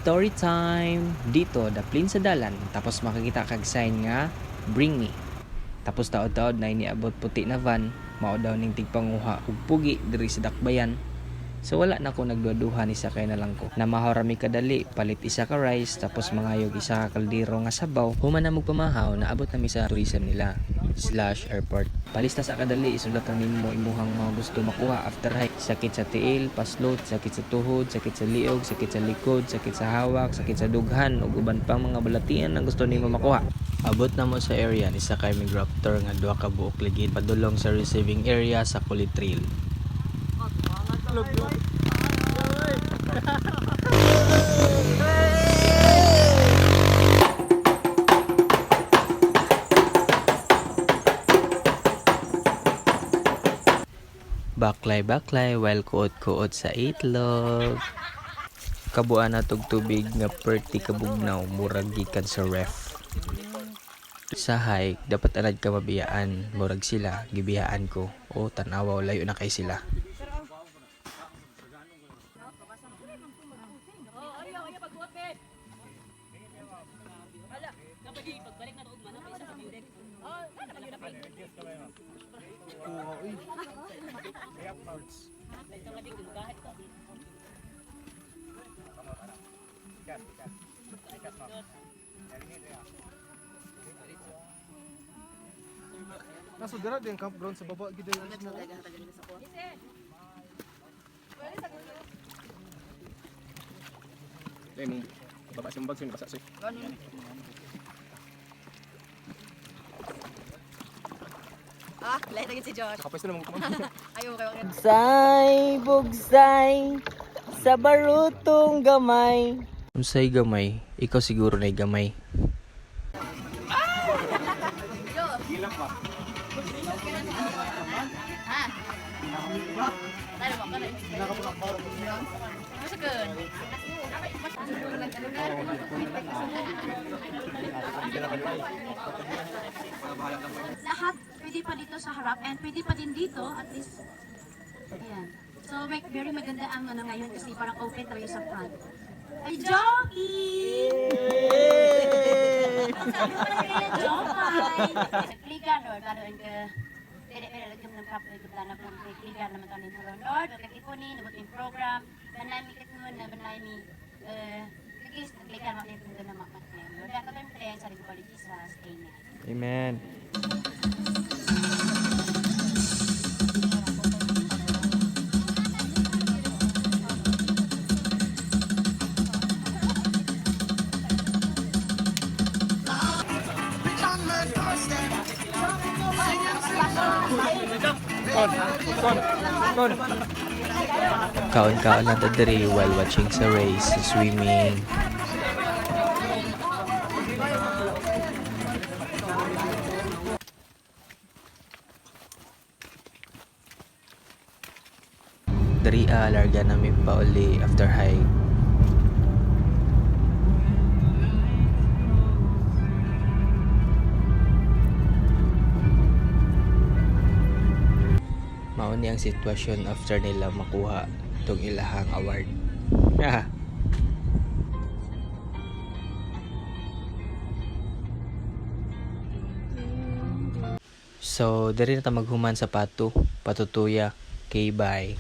Story time! Dito, daplin sa dalan, tapos makakita kag sign nga, bring me. Tapos taod-taod na iniabot puti na van, mao daw ning tigpanguha ug pugi diri sa dakbayan. So wala na ko nagduduha ni sakay na lang ko. Namahorami kadali, palit isa ka rice, tapos mangayog isa ka kaldero nga sabaw. Human na magpamahaw, naabot nami sa tourism nila / airport. Palista sa kadali, isulatan nimo imuhang mga gusto makuha after hike. Sakit sa tiil, paslot, sakit sa tuhod, sakit sa liog, sakit sa likod, sakit sa hawak, sakit sa dughan, ug uban pang mga balatian na gusto nimo makuha. Abot na mo sa area ni sakay migraptor nga duha ka buok ligid padulong sa receiving area sa Kulit Trail. Baklay while kuot-kuot sa itlog. Kabuan na tog tubig nga perti kabugnaw murag gikan sa ref. Sa hike dapat anad ka mabiyaan, murag sila gibiyaan ko. O tanawa layo na kay sila. Nasa dira din campground sa baba gid yung mo. Dahil mong baba siyang bag, siyang kasasay. Lahat lagi si Josh. Kapais na naman kumamay. Ayaw kayo. Bugsay sa barutong gamay. Unsay gamay? Ikaw siguro na gamay. Lahat pwede pa dito sa harap and pwede pa din dito at least. Ayan. So very maganda ang ngayon kasi parang open talaga sa front. Ay, jockey! Sabi ko na kaya jockey! Klikan or gano'n ka pwede lagyan ng kapwa yung plana po kay klikan naman tanin sa Lord o kakikunin, nabot yung program banami kakun na banami kakis klikan naman yung punta na makakaya Lord, dapat yung prayer sa rin quality sa Amen. Amen. Kaon-kaon na ta diri while watching sa race, sa swimming. Diri larga namin pauli after hike. Mao ni ang sitwasyon after nila makuha itong ilahang award. So, diri na ta maghuman sa patutuya. Okay, bye.